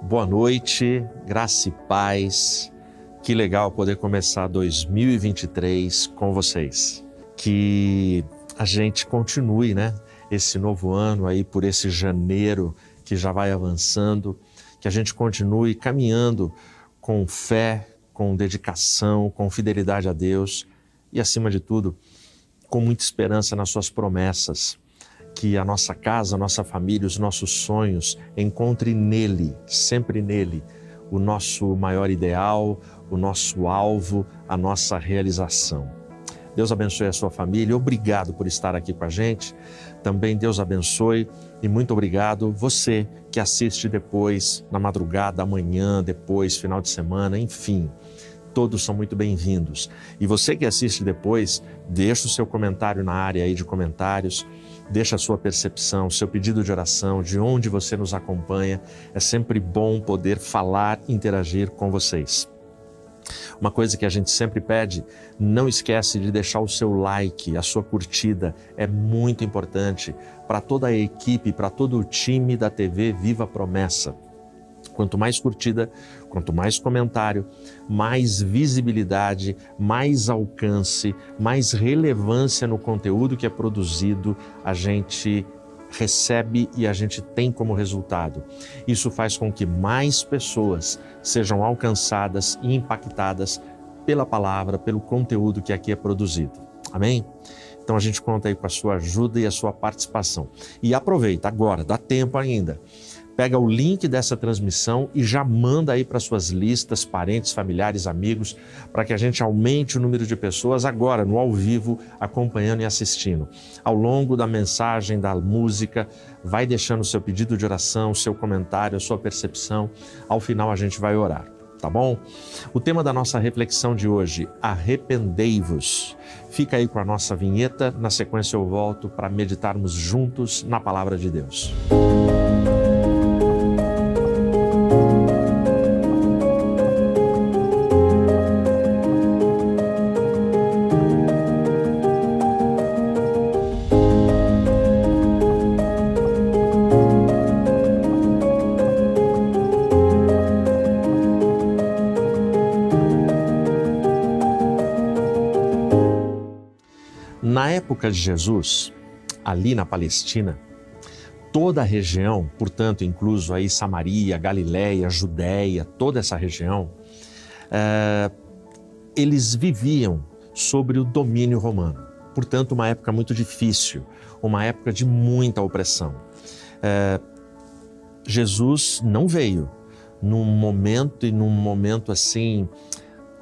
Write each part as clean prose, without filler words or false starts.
Boa noite, graça e paz. Que legal poder começar 2023 com vocês. Que a gente continue, esse novo ano aí por esse janeiro que já vai avançando, que a gente continue caminhando com fé, com dedicação, com fidelidade a Deus e, acima de tudo, com muita esperança nas suas promessas. Que a nossa casa, a nossa família, os nossos sonhos encontrem nele, sempre nele, o nosso maior ideal, o nosso alvo, a nossa realização. Deus abençoe a sua família, obrigado por estar aqui com a gente. Também Deus abençoe e muito obrigado você que assiste depois, na madrugada, amanhã, depois, final de semana, enfim. Todos são muito bem-vindos. E você que assiste depois, deixa o seu comentário na área aí de comentários, deixa a sua percepção, seu pedido de oração, de onde você nos acompanha. É sempre bom poder falar, interagir com vocês. Uma coisa que a gente sempre pede, não esquece de deixar o seu like, a sua curtida, é muito importante para toda a equipe, para todo o time da TV Viva Promessa. Quanto mais curtida, quanto mais comentário, mais visibilidade, mais alcance, mais relevância no conteúdo que é produzido, a gente recebe e a gente tem como resultado. Isso faz com que mais pessoas sejam alcançadas e impactadas pela palavra, pelo conteúdo que aqui é produzido. Amém? Então a gente conta aí com a sua ajuda e a sua participação. E aproveita agora, dá tempo ainda. Pega o link dessa transmissão e já manda aí para suas listas, parentes, familiares, amigos, para que a gente aumente o número de pessoas agora, no ao vivo, acompanhando e assistindo. Ao longo da mensagem, da música, vai deixando o seu pedido de oração, o seu comentário, a sua percepção. Ao final a gente vai orar, tá bom? O tema da nossa reflexão de hoje, arrependei-vos. Fica aí com a nossa vinheta, na sequência eu volto para meditarmos juntos na palavra de Deus. Na época de Jesus, ali na Palestina, toda a região, portanto, incluso aí Samaria, Galiléia, Judéia, toda essa região, eles viviam sobre o domínio romano. Portanto, uma época muito difícil, uma época de muita opressão. Jesus não veio num momento assim,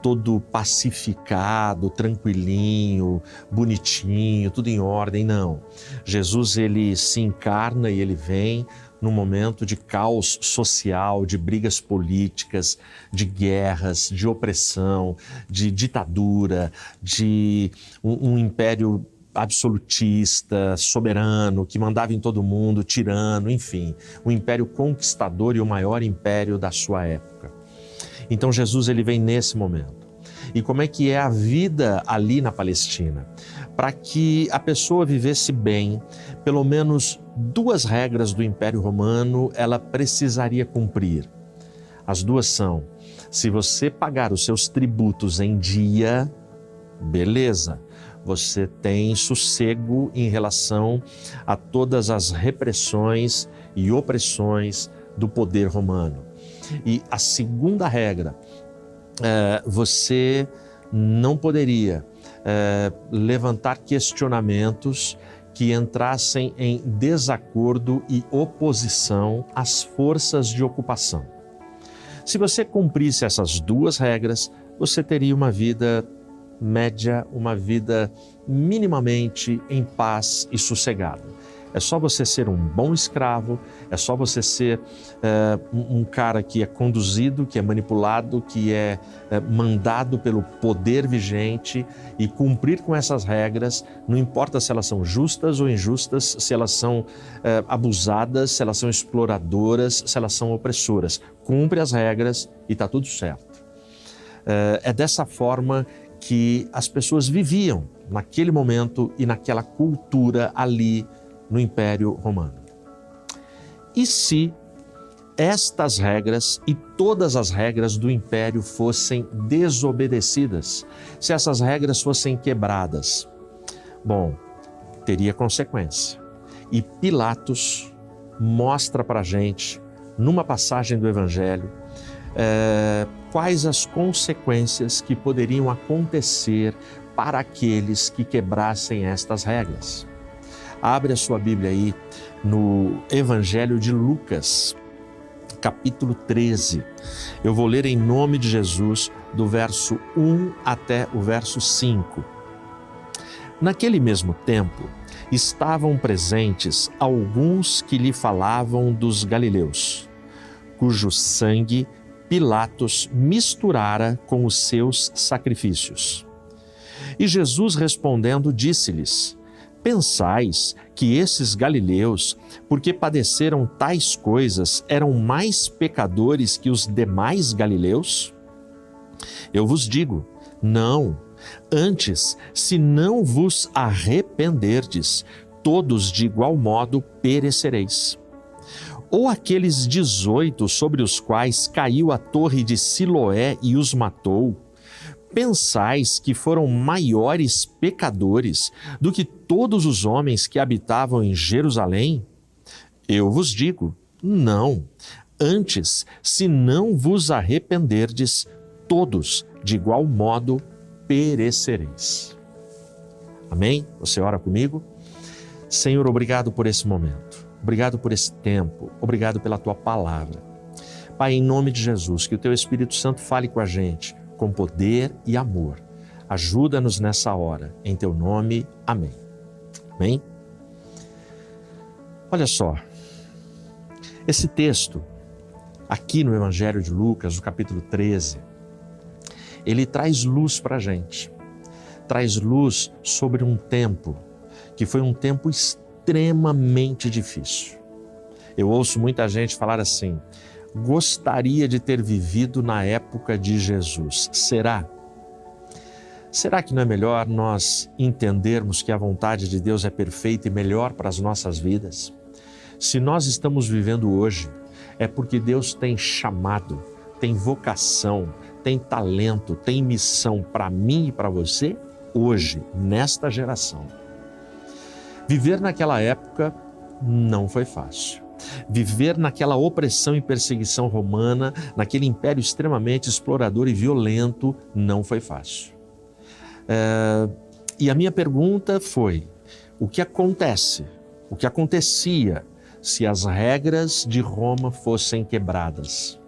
todo pacificado, tranquilinho, bonitinho, tudo em ordem, não. Jesus, ele se encarna e ele vem num momento de caos social, de brigas políticas, de guerras, de opressão, de ditadura, de um império absolutista, soberano, que mandava em todo mundo, tirano, enfim, um império conquistador e o maior império da sua época. Então Jesus, ele vem nesse momento. E como é que é a vida ali na Palestina? Para que a pessoa vivesse bem, pelo menos duas regras do Império Romano ela precisaria cumprir. As duas são: se você pagar os seus tributos em dia, beleza, você tem sossego em relação a todas as repressões e opressões do poder romano. E a segunda regra, você não poderia levantar questionamentos que entrassem em desacordo e oposição às forças de ocupação. Se você cumprisse essas duas regras, você teria uma vida média, uma vida minimamente em paz e sossegada. É só você ser um bom escravo, é só você ser um cara que é conduzido, que é manipulado, que é mandado pelo poder vigente e cumprir com essas regras, não importa se elas são justas ou injustas, se elas são abusadas, se elas são exploradoras, se elas são opressoras. Cumpre as regras e está tudo certo. É dessa forma que as pessoas viviam naquele momento e naquela cultura ali no Império Romano. E se estas regras e todas as regras do império fossem desobedecidas, se essas regras fossem quebradas, bom, teria consequência. E Pilatos mostra para a gente, numa passagem do Evangelho, quais as consequências que poderiam acontecer para aqueles que quebrassem estas regras. Abre a sua Bíblia aí no Evangelho de Lucas, capítulo 13. Eu vou ler em nome de Jesus do verso 1 até o verso 5. Naquele mesmo tempo, estavam presentes alguns que lhe falavam dos galileus, cujo sangue Pilatos misturara com os seus sacrifícios. E Jesus respondendo disse-lhes: pensais que esses galileus, porque padeceram tais coisas, eram mais pecadores que os demais galileus? Eu vos digo, não. Antes, se não vos arrependerdes, todos de igual modo perecereis. Ou aqueles 18 sobre os quais caiu a torre de Siloé e os matou, pensais que foram maiores pecadores do que todos os homens que habitavam em Jerusalém? Eu vos digo, não. Antes, se não vos arrependerdes, todos de igual modo perecereis. Amém? Você ora comigo? Senhor, obrigado por esse momento. Obrigado por esse tempo. Obrigado pela Tua palavra. Pai, em nome de Jesus, que o Teu Espírito Santo fale com a gente com poder e amor. Ajuda-nos nessa hora. Em Teu nome, amém. Amém? Olha só, esse texto, aqui no Evangelho de Lucas, no capítulo 13, ele traz luz para a gente. Traz luz sobre um tempo que foi um tempo extremamente difícil. Eu ouço muita gente falar assim: gostaria de ter vivido na época de Jesus. Será? Será que não é melhor nós entendermos que a vontade de Deus é perfeita e melhor para as nossas vidas? Se nós estamos vivendo hoje, é porque Deus tem chamado, tem vocação, tem talento, tem missão para mim e para você hoje, nesta geração. Viver naquela época não foi fácil. Viver naquela opressão e perseguição romana, naquele império extremamente explorador e violento, não foi fácil. E a minha pergunta foi: o que acontece? O que acontecia se as regras de Roma fossem quebradas?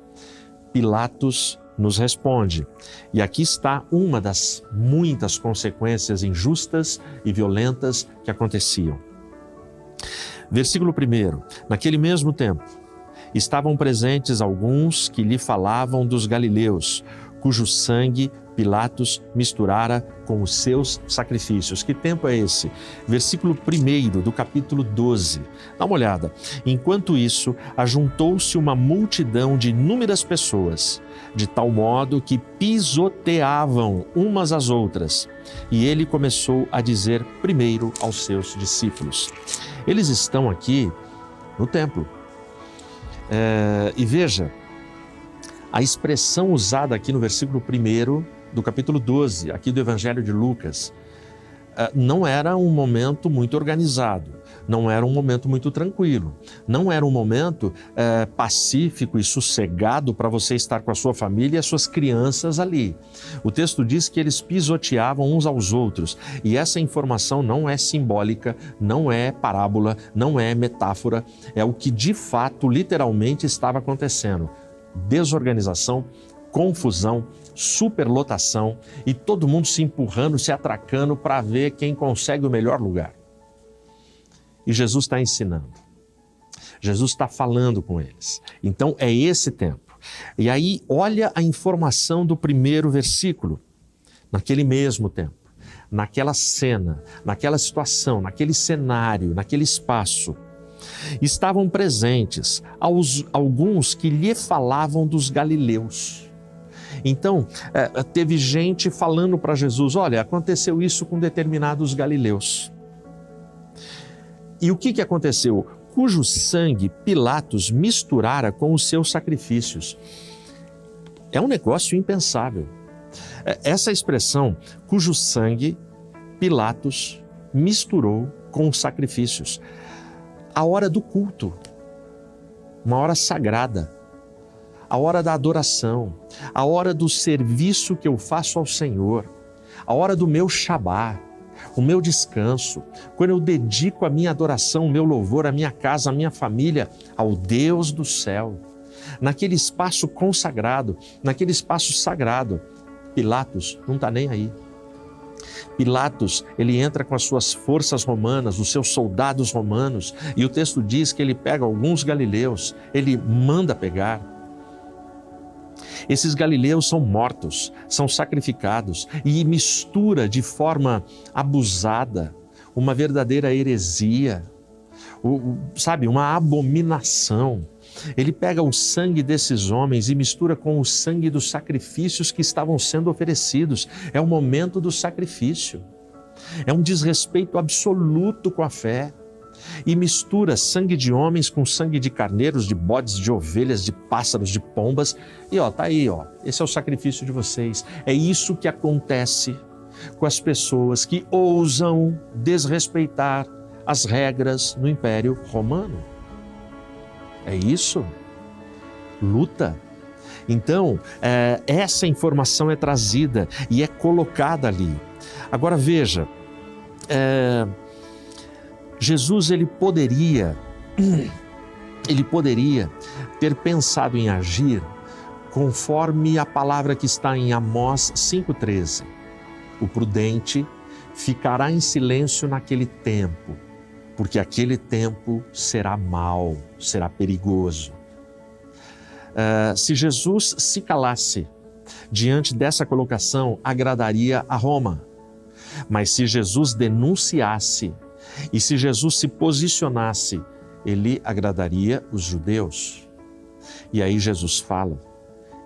Pilatos nos responde, e aqui está uma das muitas consequências injustas e violentas que aconteciam. Versículo 1: naquele mesmo tempo, estavam presentes alguns que lhe falavam dos galileus, cujo sangue Pilatos misturara com os seus sacrifícios. Que tempo é esse? Versículo 1 do capítulo 12. Dá uma olhada. Enquanto isso, ajuntou-se uma multidão de inúmeras pessoas, de tal modo que pisoteavam umas às outras. E ele começou a dizer primeiro aos seus discípulos. Eles estão aqui no templo. E veja, a expressão usada aqui no versículo 1 do capítulo 12, aqui do Evangelho de Lucas, não era um momento muito organizado, não era um momento muito tranquilo, não era um momento pacífico e sossegado para você estar com a sua família e as suas crianças ali. O texto diz que eles pisoteavam uns aos outros, e essa informação não é simbólica, não é parábola, não é metáfora, é o que de fato, literalmente estava acontecendo. Desorganização, confusão, superlotação e todo mundo se empurrando, se atracando para ver quem consegue o melhor lugar. E Jesus está ensinando. Jesus está falando com eles. Então é esse tempo. E aí olha a informação do primeiro versículo. Naquele mesmo tempo, naquela cena, naquela situação, naquele cenário, naquele espaço, estavam presentes alguns que lhe falavam dos galileus. Então, teve gente falando para Jesus: olha, aconteceu isso com determinados galileus. E o que aconteceu? cujo sangue Pilatos misturara com os seus sacrifícios. É um negócio impensável. Essa expressão, cujo sangue Pilatos misturou com os sacrifícios. A hora do culto, uma hora sagrada, a hora da adoração, a hora do serviço que eu faço ao Senhor, a hora do meu Shabá, o meu descanso, quando eu dedico a minha adoração, o meu louvor, a minha casa, a minha família ao Deus do céu, naquele espaço consagrado, naquele espaço sagrado, Pilatos não está nem aí. Pilatos, ele entra com as suas forças romanas, os seus soldados romanos, e o texto diz que ele pega alguns galileus, ele manda pegar. Esses galileus são mortos, são sacrificados e mistura de forma abusada, uma verdadeira heresia, uma abominação. Ele pega o sangue desses homens e mistura com o sangue dos sacrifícios que estavam sendo oferecidos. É o momento do sacrifício. É um desrespeito absoluto com a fé. E mistura sangue de homens com sangue de carneiros, de bodes, de ovelhas, de pássaros, de pombas. E tá aí, esse é o sacrifício de vocês. É isso que acontece com as pessoas que ousam desrespeitar as regras no Império Romano. É isso? Luta. Então, essa informação é trazida e é colocada ali. Agora veja, Jesus ele poderia ter pensado em agir conforme a palavra que está em Amós 5,13. O prudente ficará em silêncio naquele tempo, porque aquele tempo será mau, será perigoso. Se Jesus se calasse diante dessa colocação, agradaria a Roma. Mas se Jesus denunciasse e se Jesus se posicionasse, ele agradaria os judeus. E aí Jesus fala.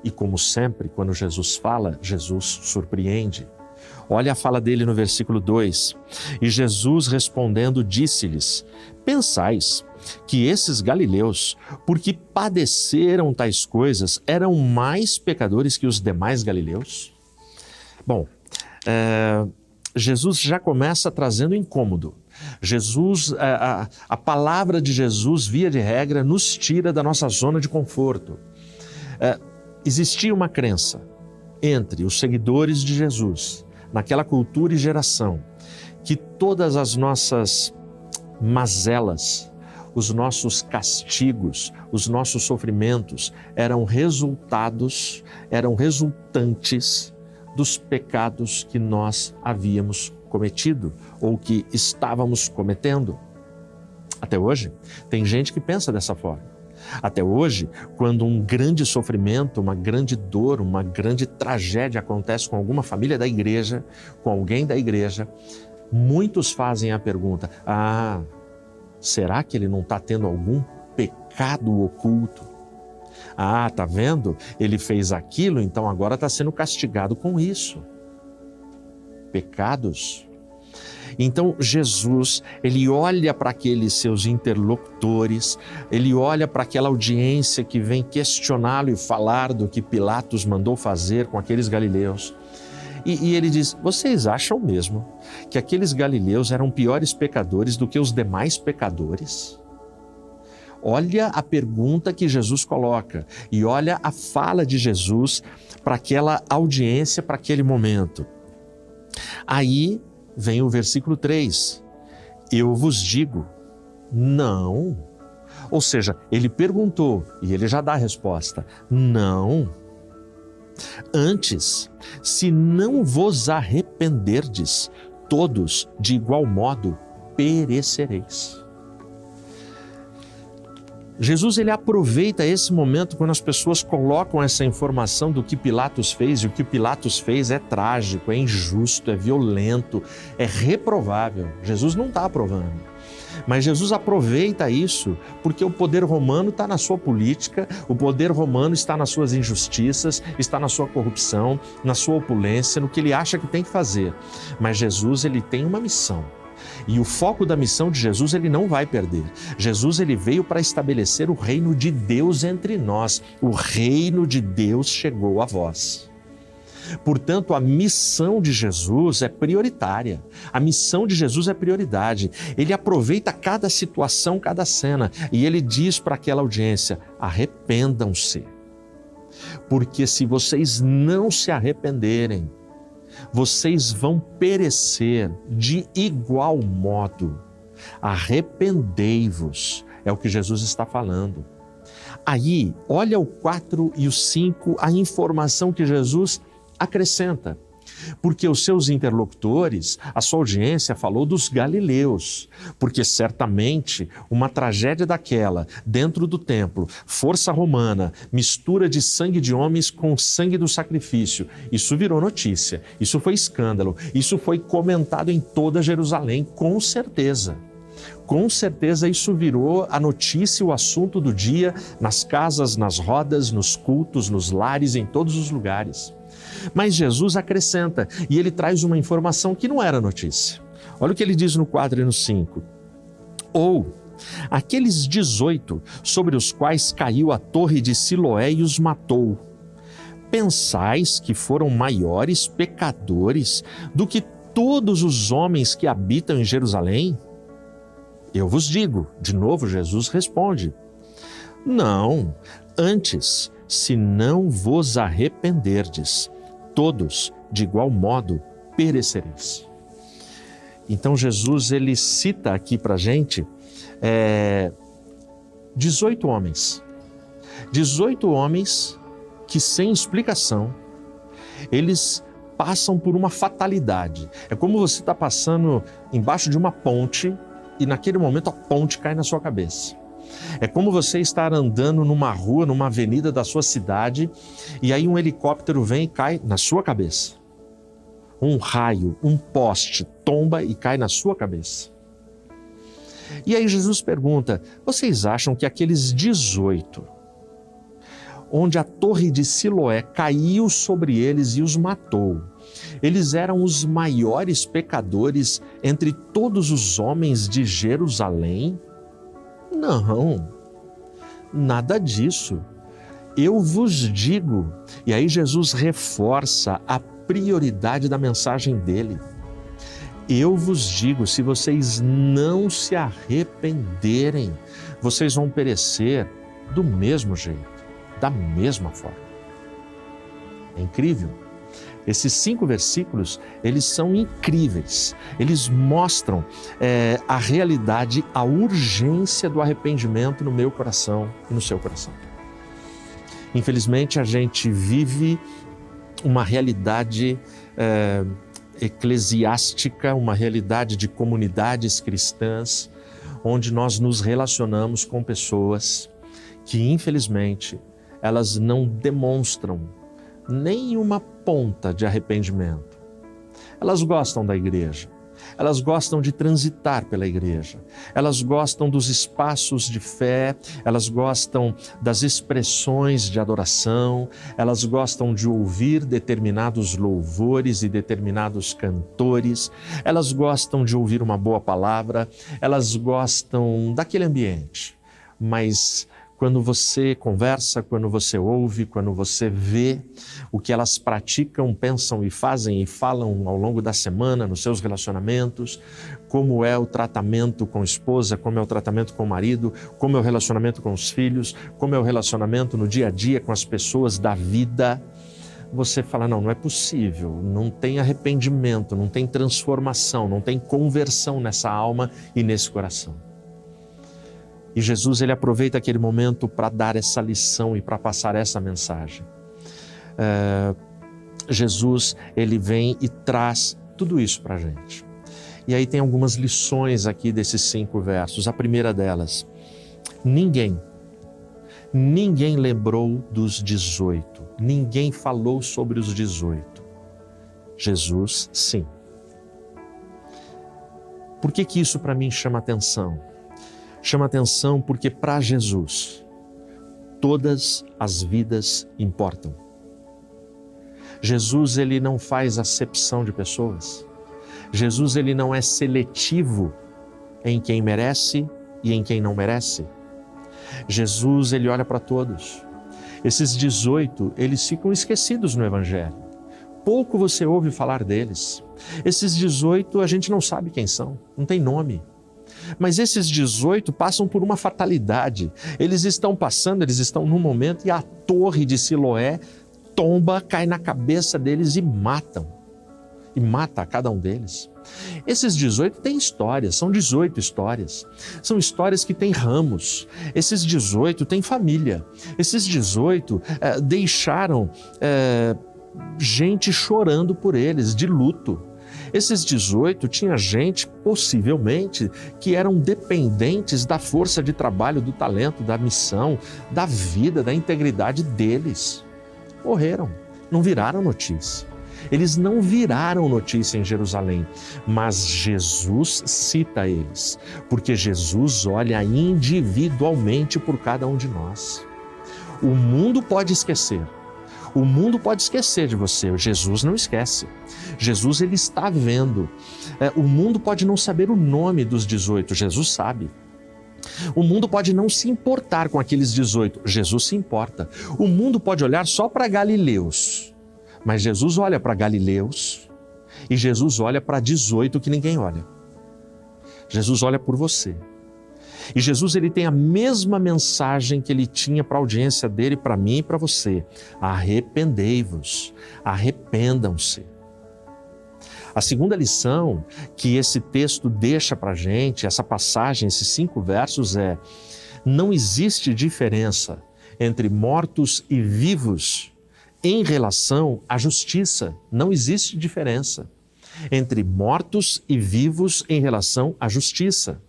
E como sempre, quando Jesus fala, Jesus surpreende. Olha a fala dele no versículo 2. E Jesus respondendo disse-lhes: pensais que esses galileus, porque padeceram tais coisas, eram mais pecadores que os demais galileus? Bom, Jesus já começa trazendo incômodo. A palavra de Jesus, via de regra, nos tira da nossa zona de conforto. Existia uma crença entre os seguidores de Jesus, naquela cultura e geração, que todas as nossas mazelas, os nossos castigos, os nossos sofrimentos eram resultantes dos pecados que nós havíamos cometido ou que estávamos cometendo. Até hoje, tem gente que pensa dessa forma. Até hoje, quando um grande sofrimento, uma grande dor, uma grande tragédia acontece com alguma família da igreja, com alguém da igreja, muitos fazem a pergunta: será que ele não está tendo algum pecado oculto? Tá vendo? Ele fez aquilo, então agora está sendo castigado com isso. Pecados. Então Jesus, ele olha para aqueles seus interlocutores, ele olha para aquela audiência que vem questioná-lo e falar do que Pilatos mandou fazer com aqueles galileus. E ele diz: vocês acham mesmo que aqueles galileus eram piores pecadores do que os demais pecadores? Olha a pergunta que Jesus coloca e olha a fala de Jesus para aquela audiência, para aquele momento. Aí vem o versículo 3. Eu vos digo, não. Ou seja, ele perguntou e ele já dá a resposta. Não. Antes, se não vos arrependerdes, todos de igual modo perecereis. Jesus ele aproveita esse momento quando as pessoas colocam essa informação do que Pilatos fez, e o que Pilatos fez é trágico, é injusto, é violento, é reprovável. Jesus não está aprovando. Mas Jesus aproveita isso porque o poder romano está na sua política, o poder romano está nas suas injustiças, está na sua corrupção, na sua opulência, no que ele acha que tem que fazer. Mas Jesus ele tem uma missão. E o foco da missão de Jesus ele não vai perder. Jesus ele veio para estabelecer o reino de Deus entre nós. O reino de Deus chegou a vós. Portanto, a missão de Jesus é prioritária. A missão de Jesus é prioridade. Ele aproveita cada situação, cada cena, e ele diz para aquela audiência: arrependam-se. Porque se vocês não se arrependerem, vocês vão perecer de igual modo. Arrependei-vos, é o que Jesus está falando. Aí, olha o 4 e o 5, a informação que Jesus acrescenta. Porque os seus interlocutores, a sua audiência falou dos galileus, porque certamente uma tragédia daquela, dentro do templo, força romana, mistura de sangue de homens com sangue do sacrifício, isso virou notícia, isso foi escândalo, isso foi comentado em toda Jerusalém, com certeza. Com certeza isso virou a notícia, o assunto do dia, nas casas, nas rodas, nos cultos, nos lares, em todos os lugares. Mas Jesus acrescenta, e ele traz uma informação que não era notícia. Olha o que ele diz no 4 e no 5. Ou aqueles 18 sobre os quais caiu a torre de Siloé e os matou, pensais que foram maiores pecadores do que todos os homens que habitam em Jerusalém? Eu vos digo, de novo Jesus responde, não, antes, se não vos arrependerdes, todos, de igual modo, perecereis. Então Jesus, ele cita aqui para a gente 18 homens. 18 homens que, sem explicação, eles passam por uma fatalidade. É como você está passando embaixo de uma ponte e naquele momento a ponte cai na sua cabeça. É como você estar andando numa rua, numa avenida da sua cidade, e aí um helicóptero vem e cai na sua cabeça. Um raio, um poste tomba e cai na sua cabeça. E aí Jesus pergunta, vocês acham que aqueles 18, onde a torre de Siloé caiu sobre eles e os matou, eles eram os maiores pecadores entre todos os homens de Jerusalém? Não, nada disso. Eu vos digo, e aí Jesus reforça a prioridade da mensagem dele. Eu vos digo, se vocês não se arrependerem, vocês vão perecer do mesmo jeito, da mesma forma. É incrível. Esses 5 versículos, eles são incríveis. Eles mostram a realidade, a urgência do arrependimento no meu coração e no seu coração. Infelizmente, a gente vive uma realidade eclesiástica, uma realidade de comunidades cristãs, onde nós nos relacionamos com pessoas que, infelizmente, elas não demonstram nenhuma ponta de arrependimento. Elas gostam da igreja, elas gostam de transitar pela igreja, elas gostam dos espaços de fé, elas gostam das expressões de adoração, elas gostam de ouvir determinados louvores e determinados cantores, elas gostam de ouvir uma boa palavra, elas gostam daquele ambiente, mas quando você conversa, quando você ouve, quando você vê o que elas praticam, pensam e fazem e falam ao longo da semana nos seus relacionamentos, como é o tratamento com a esposa, como é o tratamento com o marido, como é o relacionamento com os filhos, como é o relacionamento no dia a dia com as pessoas da vida, você fala, não é possível, não tem arrependimento, não tem transformação, não tem conversão nessa alma e nesse coração. E Jesus, ele aproveita aquele momento para dar essa lição e para passar essa mensagem. Jesus, ele vem e traz tudo isso para a gente. E aí tem algumas lições aqui desses 5 versos. A primeira delas, ninguém lembrou dos 18. Ninguém falou sobre os 18. Jesus, sim. Por que isso para mim chama atenção? Chama atenção porque para Jesus, todas as vidas importam. Jesus, ele não faz acepção de pessoas. Jesus, ele não é seletivo em quem merece e em quem não merece. Jesus, ele olha para todos. Esses 18, eles ficam esquecidos no Evangelho. Pouco você ouve falar deles. Esses 18, a gente não sabe quem são, não tem nome. Mas esses 18 passam por uma fatalidade. Eles estão num momento e a torre de Siloé tomba, cai na cabeça deles e mata a cada um deles. Esses 18 têm histórias, são 18 histórias. São histórias que têm ramos. Esses 18 têm família. Esses 18 deixaram gente chorando por eles, de luto. Esses 18 tinha gente, possivelmente, que eram dependentes da força de trabalho, do talento, da missão, da vida, da integridade deles. Morreram, não viraram notícia. Eles não viraram notícia em Jerusalém, mas Jesus cita eles, porque Jesus olha individualmente por cada um de nós. O mundo pode esquecer. O mundo pode esquecer de você, Jesus não esquece. Jesus, ele está vendo. O mundo pode não saber o nome dos 18, Jesus sabe. O mundo pode não se importar com aqueles 18, Jesus se importa. O mundo pode olhar só para galileus, mas Jesus olha para galileus e Jesus olha para 18 que ninguém olha. Jesus olha por você. E Jesus, ele tem a mesma mensagem que ele tinha para a audiência dele, para mim e para você. Arrependei-vos, arrependam-se. A segunda lição que esse texto deixa para a gente, essa passagem, esses 5 versos é: não existe diferença entre mortos e vivos em relação à justiça. Não existe diferença entre mortos e vivos em relação à justiça.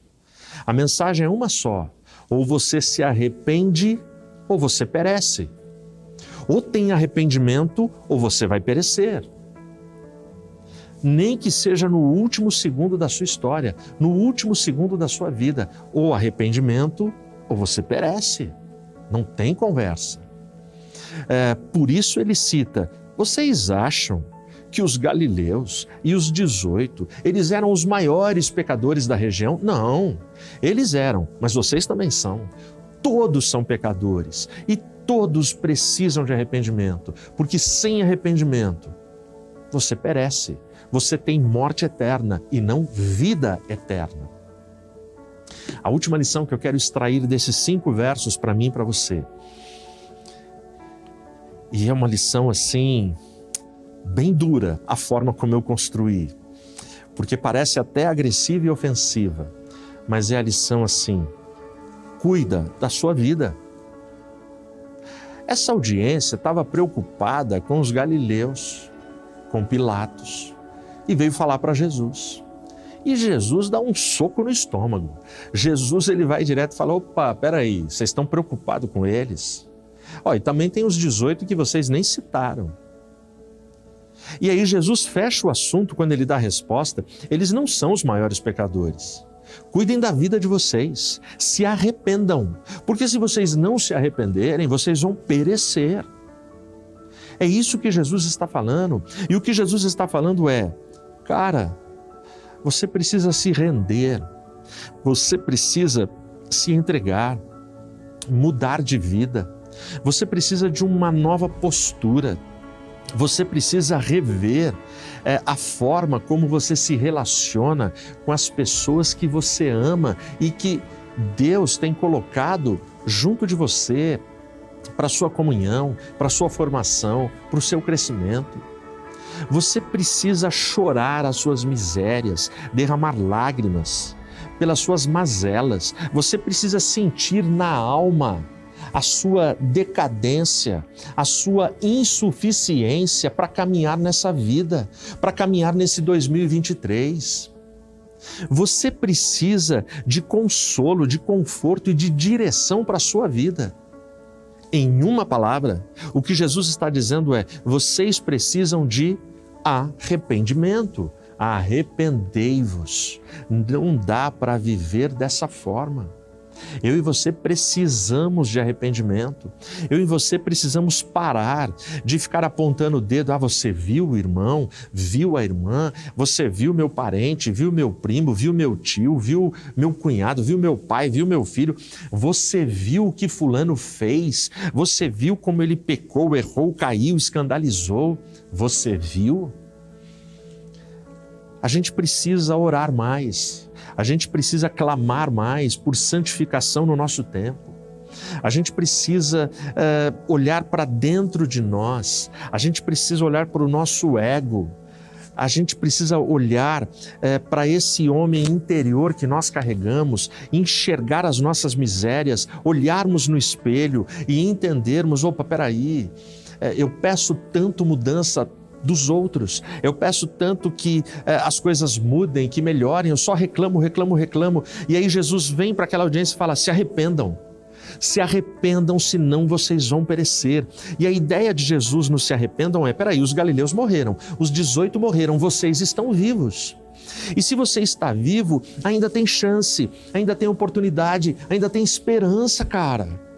A mensagem é uma só: ou você se arrepende ou você perece. Ou tem arrependimento ou você vai perecer. Nem que seja no último segundo da sua história, no último segundo da sua vida, ou arrependimento ou você perece. Não tem conversa. Por isso ele cita: vocês acham que os galileus e os 18, eles eram os maiores pecadores da região? Não, eles eram, mas vocês também são. Todos são pecadores e todos precisam de arrependimento, porque sem arrependimento você perece, você tem morte eterna e não vida eterna. A última lição que eu quero extrair desses 5 versos para mim e para você, e é uma lição assim, bem dura a forma como eu construí, porque parece até agressiva e ofensiva, mas é a lição assim: cuida da sua vida. Essa audiência estava preocupada com os galileus, com Pilatos, e veio falar para Jesus. E Jesus dá um soco no estômago. Jesus, ele vai direto e fala: opa, peraí, vocês estão preocupados com eles? E também tem os 18 que vocês nem citaram. E aí Jesus fecha o assunto quando ele dá a resposta: eles não são os maiores pecadores. Cuidem da vida de vocês, se arrependam, porque se vocês não se arrependerem, vocês vão perecer. É isso que Jesus está falando. E o que Jesus está falando é: cara, você precisa se render, você precisa se entregar, mudar de vida, você precisa de uma nova postura. Você precisa rever a forma como você se relaciona com as pessoas que você ama e que Deus tem colocado junto de você para a sua comunhão, para a sua formação, para o seu crescimento. Você precisa chorar as suas misérias, derramar lágrimas pelas suas mazelas. Você precisa sentir na alma a sua decadência, a sua insuficiência para caminhar nessa vida, para caminhar nesse 2023. Você precisa de consolo, de conforto e de direção para a sua vida. Em uma palavra, o que Jesus está dizendo é: vocês precisam de arrependimento. Arrependei-vos. Não dá para viver dessa forma. Eu e você precisamos de arrependimento. Eu e você precisamos parar de ficar apontando o dedo. Ah, você viu o irmão, viu a irmã, você viu meu parente, viu meu primo, viu meu tio, viu meu cunhado, viu meu pai, viu meu filho. Você viu o que fulano fez? Você viu como ele pecou, errou, caiu, escandalizou? Você viu? A gente precisa orar mais. A gente precisa clamar mais por santificação no nosso tempo. A gente precisa olhar para dentro de nós. A gente precisa olhar para o nosso ego. A gente precisa olhar para esse homem interior que nós carregamos, enxergar as nossas misérias, olharmos no espelho e entendermos, opa, peraí, eu peço tanto mudança dos outros, eu peço tanto que as coisas mudem, que melhorem, eu só reclamo, e aí Jesus vem para aquela audiência e fala, se arrependam, senão vocês vão perecer. E a ideia de Jesus no se arrependam é, peraí, os galileus morreram, os 18 morreram, vocês estão vivos. E se você está vivo, ainda tem chance, ainda tem oportunidade, ainda tem esperança, cara.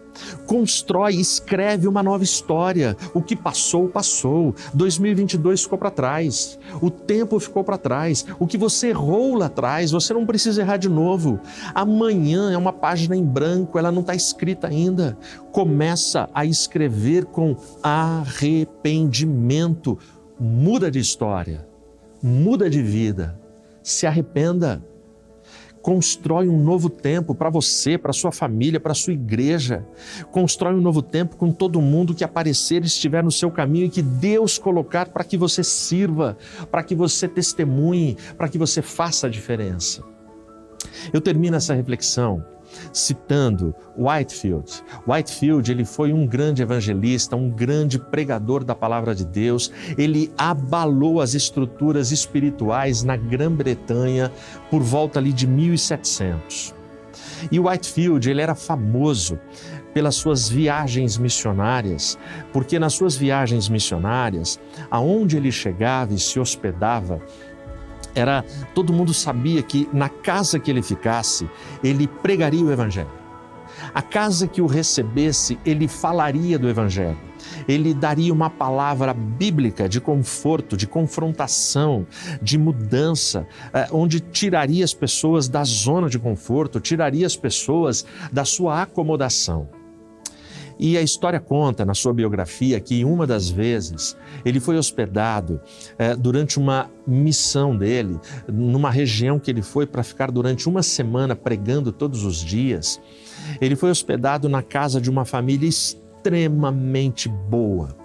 Constrói, escreve uma nova história. O que passou, passou. 2022 ficou para trás. O tempo ficou para trás. O que você errou lá atrás, você não precisa errar de novo. Amanhã é uma página em branco, ela não está escrita ainda. Começa a escrever com arrependimento. Muda de história, muda de vida. Se arrependa. Constrói um novo tempo para você, para sua família, para sua igreja. Constrói um novo tempo com todo mundo que aparecer e estiver no seu caminho e que Deus colocar para que você sirva, para que você testemunhe, para que você faça a diferença. Eu termino essa reflexão citando Whitefield. Whitefield, ele foi um grande evangelista, um grande pregador da palavra de Deus. Ele abalou as estruturas espirituais na Grã-Bretanha por volta ali de 1700. E Whitefield, ele era famoso pelas suas viagens missionárias, porque nas suas viagens missionárias, aonde ele chegava e se hospedava, todo mundo sabia que na casa que ele ficasse, ele pregaria o Evangelho. A casa que o recebesse, ele falaria do Evangelho. Ele daria uma palavra bíblica de conforto, de confrontação, de mudança, onde tiraria as pessoas da zona de conforto, tiraria as pessoas da sua acomodação. E a história conta na sua biografia que uma das vezes ele foi hospedado durante uma missão dele, numa região que ele foi para ficar durante uma semana pregando todos os dias. Ele foi hospedado na casa de uma família extremamente boa,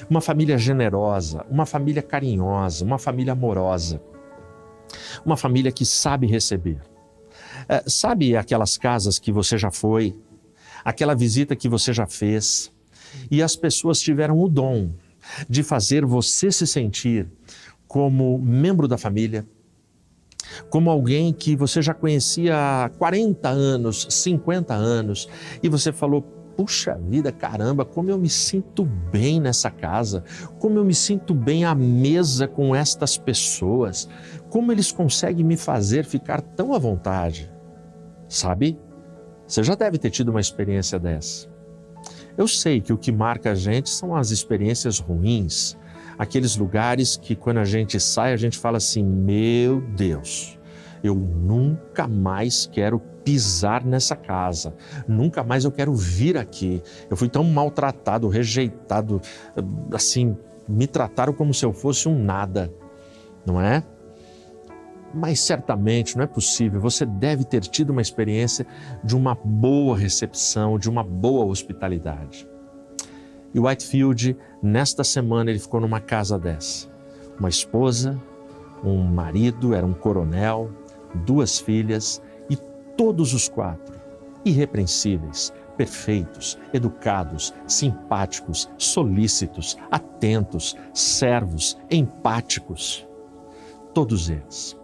uma família generosa, uma família carinhosa, uma família amorosa, uma família que sabe receber. Sabe aquelas casas que você já foi? Aquela visita que você já fez, e as pessoas tiveram o dom de fazer você se sentir como membro da família, como alguém que você já conhecia há 40 anos, 50 anos, e você falou, puxa vida, caramba, como eu me sinto bem nessa casa, como eu me sinto bem à mesa com estas pessoas, como eles conseguem me fazer ficar tão à vontade, sabe? Você já deve ter tido uma experiência dessa. Eu sei que o que marca a gente são as experiências ruins, aqueles lugares que quando a gente sai, a gente fala assim, meu Deus, eu nunca mais quero pisar nessa casa, nunca mais eu quero vir aqui. Eu fui tão maltratado, rejeitado, assim, me trataram como se eu fosse um nada, não é? Mas certamente não é possível, você deve ter tido uma experiência de uma boa recepção, de uma boa hospitalidade. E Whitefield, nesta semana, ele ficou numa casa dessa. Uma esposa, um marido, era um coronel, 2 filhas e todos os 4, irrepreensíveis, perfeitos, educados, simpáticos, solícitos, atentos, servos, empáticos. Todos eles.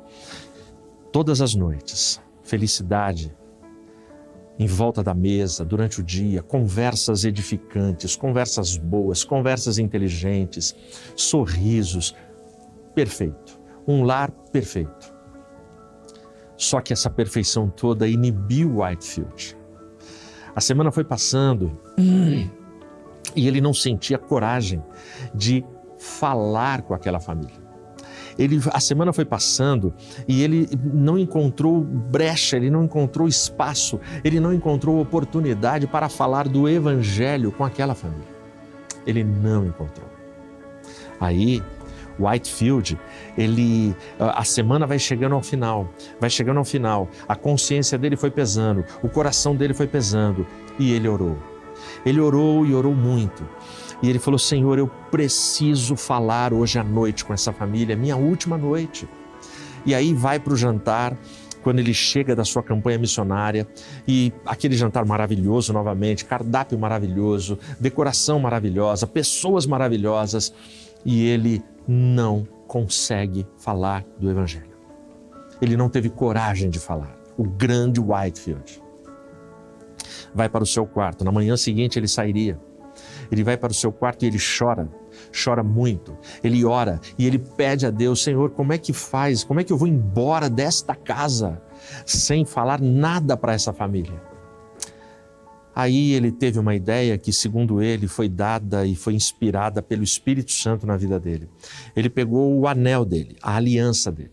Todas as noites, felicidade em volta da mesa, durante o dia, conversas edificantes, conversas boas, conversas inteligentes, sorrisos, perfeito, um lar perfeito. Só que essa perfeição toda inibiu Whitefield. A semana foi passando e ele não sentia coragem de falar com aquela família. A semana foi passando e ele não encontrou brecha, ele não encontrou espaço, ele não encontrou oportunidade para falar do evangelho com aquela família. Ele não encontrou. Aí, Whitefield, a semana vai chegando ao final, a consciência dele foi pesando, o coração dele foi pesando e ele orou. Ele orou e orou muito. E ele falou: Senhor, eu preciso falar hoje à noite com essa família, é minha última noite. E aí vai para o jantar, quando ele chega da sua campanha missionária, e aquele jantar maravilhoso novamente, cardápio maravilhoso, decoração maravilhosa, pessoas maravilhosas, e ele não consegue falar do evangelho. Ele não teve coragem de falar. O grande Whitefield vai para o seu quarto. Na manhã seguinte ele sairia. Ele vai para o seu quarto e ele chora muito. Ele ora e ele pede a Deus: Senhor, como é que faz? Como é que eu vou embora desta casa sem falar nada para essa família? Aí ele teve uma ideia que, segundo ele, foi dada e foi inspirada pelo Espírito Santo na vida dele. Ele pegou o anel dele, a aliança dele.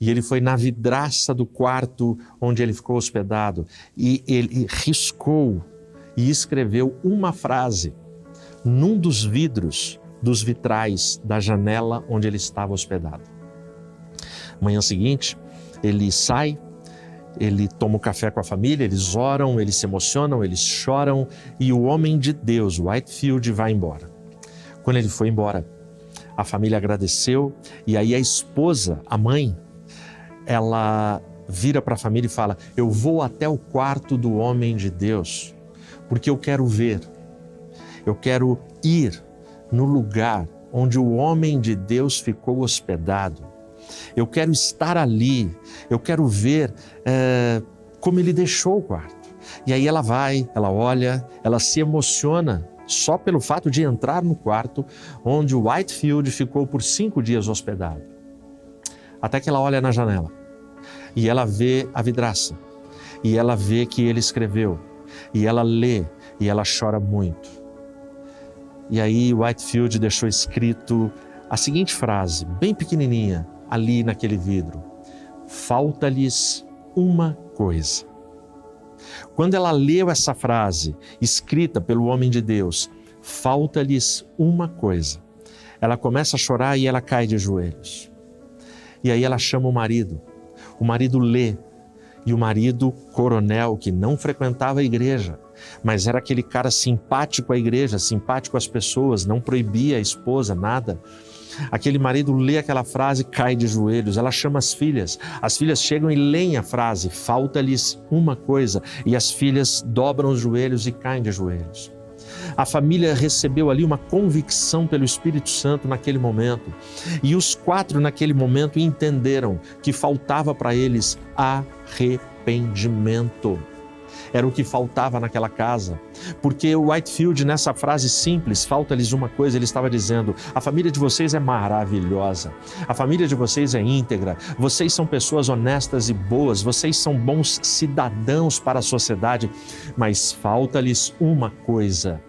E ele foi na vidraça do quarto onde ele ficou hospedado e ele riscou e escreveu uma frase num dos vidros dos vitrais da janela onde ele estava hospedado. Manhã seguinte, ele sai, ele toma o café com a família, eles oram, eles se emocionam, eles choram e o homem de Deus, Whitefield, vai embora. Quando ele foi embora, a família agradeceu e aí a esposa, a mãe, ela vira para a família e fala: eu vou até o quarto do homem de Deus, porque eu quero ver, eu quero ir no lugar onde o homem de Deus ficou hospedado. Eu quero estar ali, eu quero ver como ele deixou o quarto. E aí ela vai, ela olha, ela se emociona só pelo fato de entrar no quarto onde o Whitefield ficou por 5 dias hospedado. Até que ela olha na janela e ela vê a vidraça e ela vê que ele escreveu e ela lê e ela chora muito. E aí Whitefield deixou escrito a seguinte frase, bem pequenininha, ali naquele vidro: falta-lhes uma coisa. Quando ela leu essa frase, escrita pelo homem de Deus, falta-lhes uma coisa, ela começa a chorar e ela cai de joelhos. E aí ela chama o marido lê, e o marido, coronel, que não frequentava a igreja, mas era aquele cara simpático à igreja, simpático às pessoas, não proibia a esposa nada. Aquele marido lê aquela frase, cai de joelhos, ela chama as filhas chegam e leem a frase, falta-lhes uma coisa, e as filhas dobram os joelhos e caem de joelhos. A família recebeu ali uma convicção pelo Espírito Santo naquele momento, e os 4 naquele momento entenderam que faltava para eles arrependimento. Era o que faltava naquela casa, porque o Whitefield, nessa frase simples, falta-lhes uma coisa, ele estava dizendo: a família de vocês é maravilhosa, a família de vocês é íntegra, vocês são pessoas honestas e boas, vocês são bons cidadãos para a sociedade, mas falta-lhes uma coisa: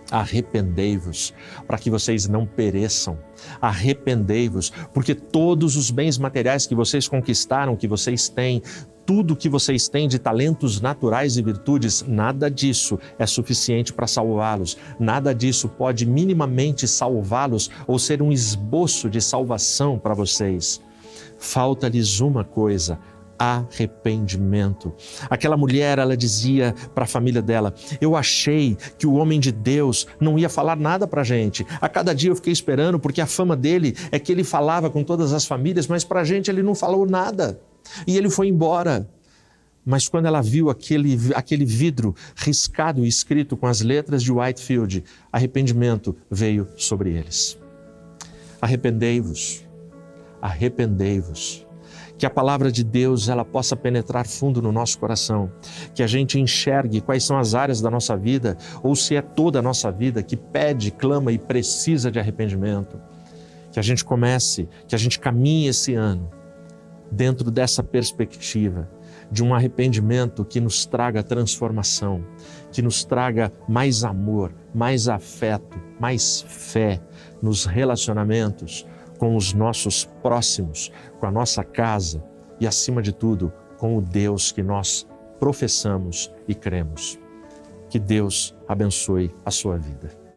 arrependei-vos, para que vocês não pereçam. Arrependei-vos, porque todos os bens materiais que vocês conquistaram, que vocês têm, tudo que vocês têm de talentos naturais e virtudes, nada disso é suficiente para salvá-los. Nada disso pode minimamente salvá-los ou ser um esboço de salvação para vocês. Falta-lhes uma coisa: arrependimento. Aquela mulher, ela dizia para a família dela: eu achei que o homem de Deus não ia falar nada para a gente. A cada dia eu fiquei esperando, porque a fama dele é que ele falava com todas as famílias, mas para a gente ele não falou nada. E ele foi embora. Mas quando ela viu aquele vidro riscado e escrito com as letras de Whitefield, arrependimento veio sobre eles. Arrependei-vos, arrependei-vos. Que a palavra de Deus ela possa penetrar fundo no nosso coração, que a gente enxergue quais são as áreas da nossa vida, ou se é toda a nossa vida que pede, clama e precisa de arrependimento. Que a gente comece, que a gente caminhe esse ano dentro dessa perspectiva de um arrependimento que nos traga transformação, que nos traga mais amor, mais afeto, mais fé nos relacionamentos com os nossos próximos, com a nossa casa e, acima de tudo, com o Deus que nós professamos e cremos. Que Deus abençoe a sua vida.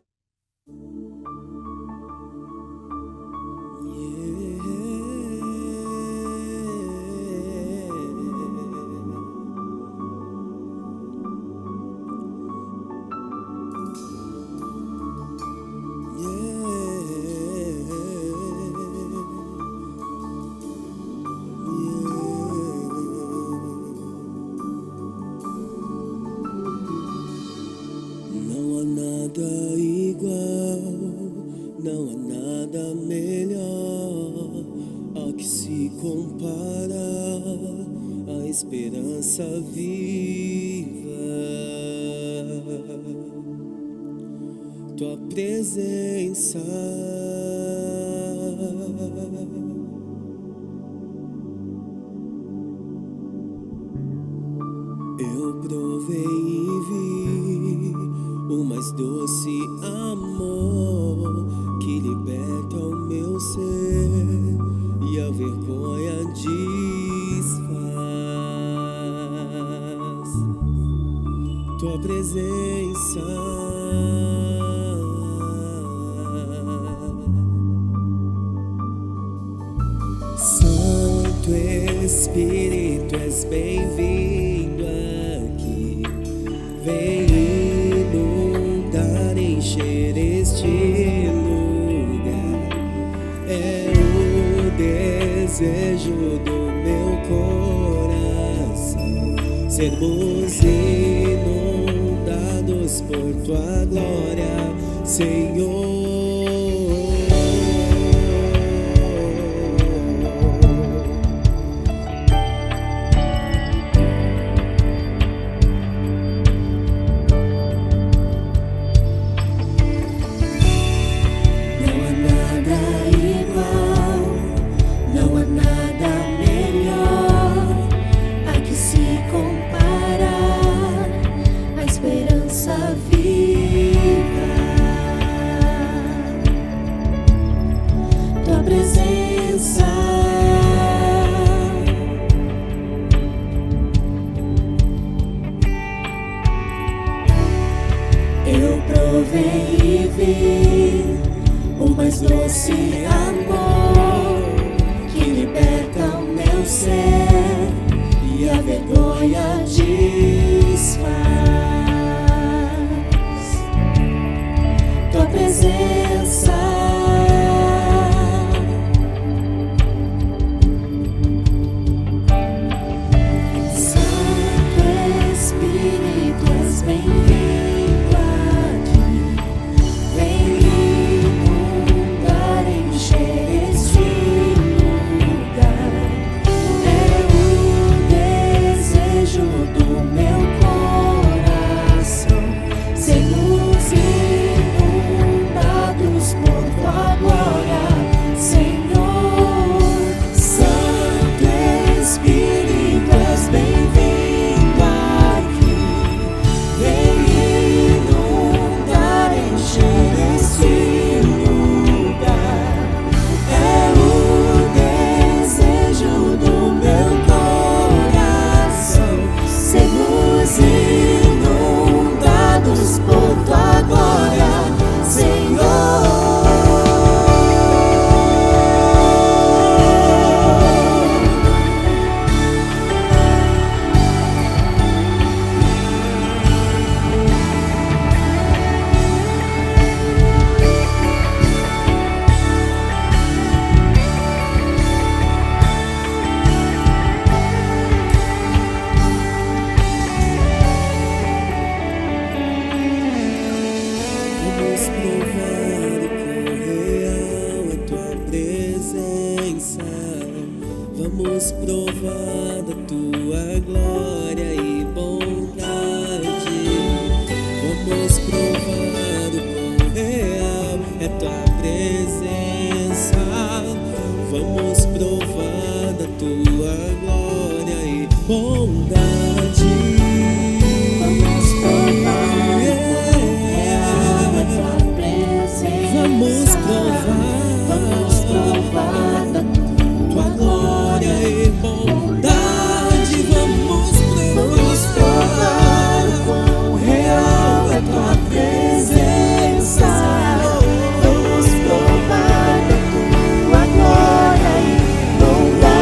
Não há nada melhor ao que se compara a esperança viva. Tua presença eu provei e vi o mais doce amor que liberta o meu ser e a vergonha desfaz. Tua presença Santo Espírito, és bem-vindo aqui. Vem inundar, encher este lugar. É o desejo do meu coração sermos inundados por tua glória, Senhor. Eu provei e vi o mais doce amor que liberta o meu ser e a vergonha desfaz. Tua presença Santo Espírito, és bem-vindo. Vamos provar da tua glória e bondade. Vamos provar do quão real é tua presença. Vamos provar da tua glória e bondade. Vamos provar da tua glória e bondade. Vamos provar quão real é tua presença. Vamos provar da tua glória e bondade.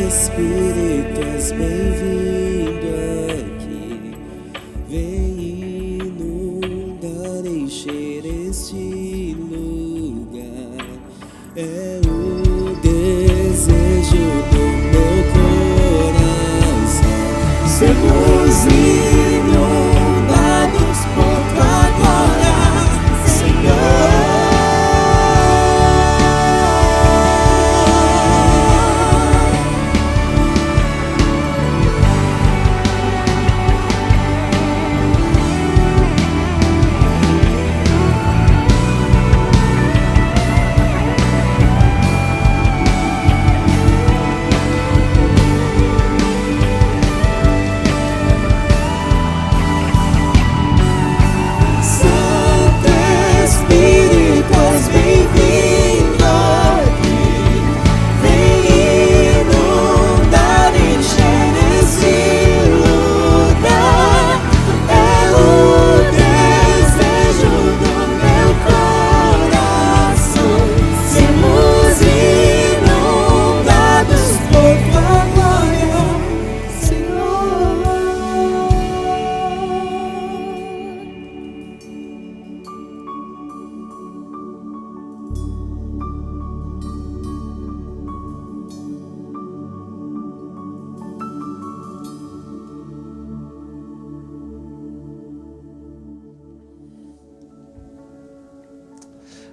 Espírito, és bem-vindo aqui. Vem inundar, encher este lugar. É o desejo do meu coração. Sermos inundados por tua glória, Senhor.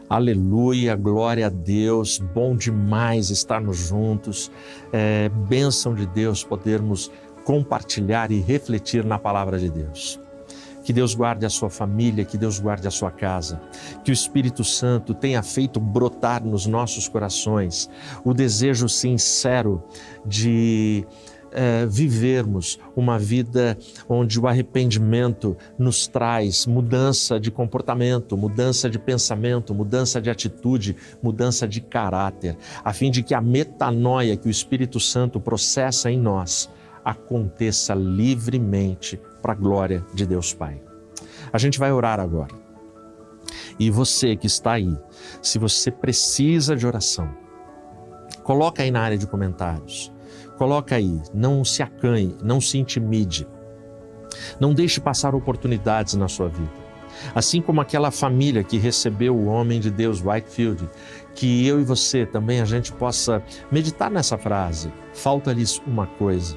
Aleluia, glória a Deus, bom demais estarmos juntos, bênção de Deus podermos compartilhar e refletir na palavra de Deus. Que Deus guarde a sua família, que Deus guarde a sua casa, que o Espírito Santo tenha feito brotar nos nossos corações o desejo sincero de vivermos uma vida onde o arrependimento nos traz mudança de comportamento, mudança de pensamento, mudança de atitude, mudança de caráter, a fim de que a metanoia que o Espírito Santo processa em nós aconteça livremente para a glória de Deus Pai. A gente vai orar agora. E você que está aí, se você precisa de oração, coloca aí na área de comentários. Coloca aí, não se acanhe, não se intimide. Não deixe passar oportunidades na sua vida. Assim como aquela família que recebeu o homem de Deus, Whitefield, que eu e você também a gente possa meditar nessa frase. Falta-lhes uma coisa.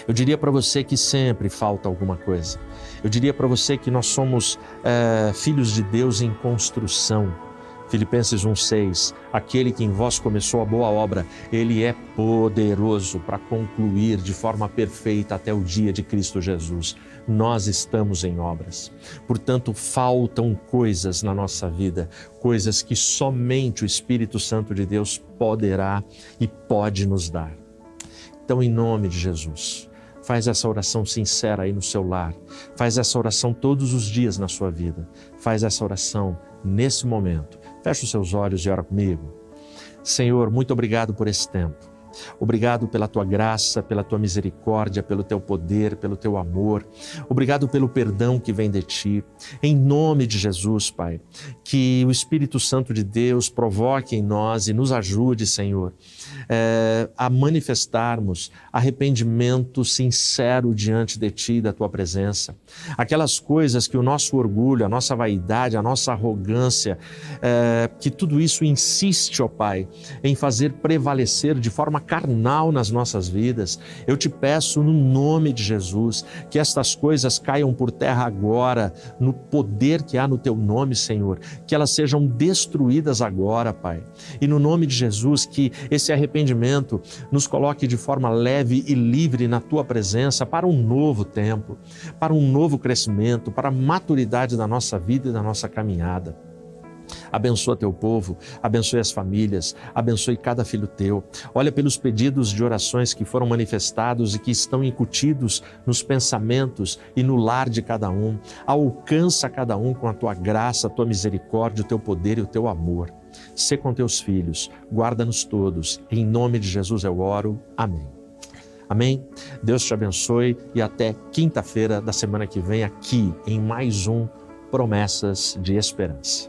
Eu diria para você que sempre falta alguma coisa. Eu diria para você que nós somos filhos de Deus em construção. Filipenses 1,6, aquele que em vós começou a boa obra, ele é poderoso para concluir de forma perfeita até o dia de Cristo Jesus. Nós estamos em obras. Portanto, faltam coisas na nossa vida, coisas que somente o Espírito Santo de Deus poderá e pode nos dar. Então, em nome de Jesus, faz essa oração sincera aí no seu lar. Faz essa oração todos os dias na sua vida. Faz essa oração nesse momento. Feche os seus olhos e ora comigo. Senhor, muito obrigado por esse tempo. Obrigado pela tua graça, pela tua misericórdia, pelo teu poder, pelo teu amor. Obrigado pelo perdão que vem de ti. Em nome de Jesus, Pai, que o Espírito Santo de Deus provoque em nós e nos ajude, Senhor, a manifestarmos arrependimento sincero diante de ti e da tua presença. Aquelas coisas que o nosso orgulho, a nossa vaidade, a nossa arrogância, que tudo isso insiste, ó Pai, em fazer prevalecer de forma carnal nas nossas vidas. Eu te peço no nome de Jesus que estas coisas caiam por terra agora, no poder que há no teu nome, Senhor, que elas sejam destruídas agora, Pai. E no nome de Jesus que esse arrependimento nos coloque de forma leve e livre na tua presença para um novo tempo, para um novo crescimento, para a maturidade da nossa vida e da nossa caminhada. Abençoa teu povo, abençoe as famílias, abençoe cada filho teu. Olha pelos pedidos de orações que foram manifestados e que estão incutidos nos pensamentos e no lar de cada um. Alcança cada um com a tua graça, a tua misericórdia, o teu poder e o teu amor. Sê com teus filhos, guarda-nos todos. Em nome de Jesus eu oro. Amém. Amém? Deus te abençoe e até quinta-feira da semana que vem aqui em mais um Promessas de Esperança.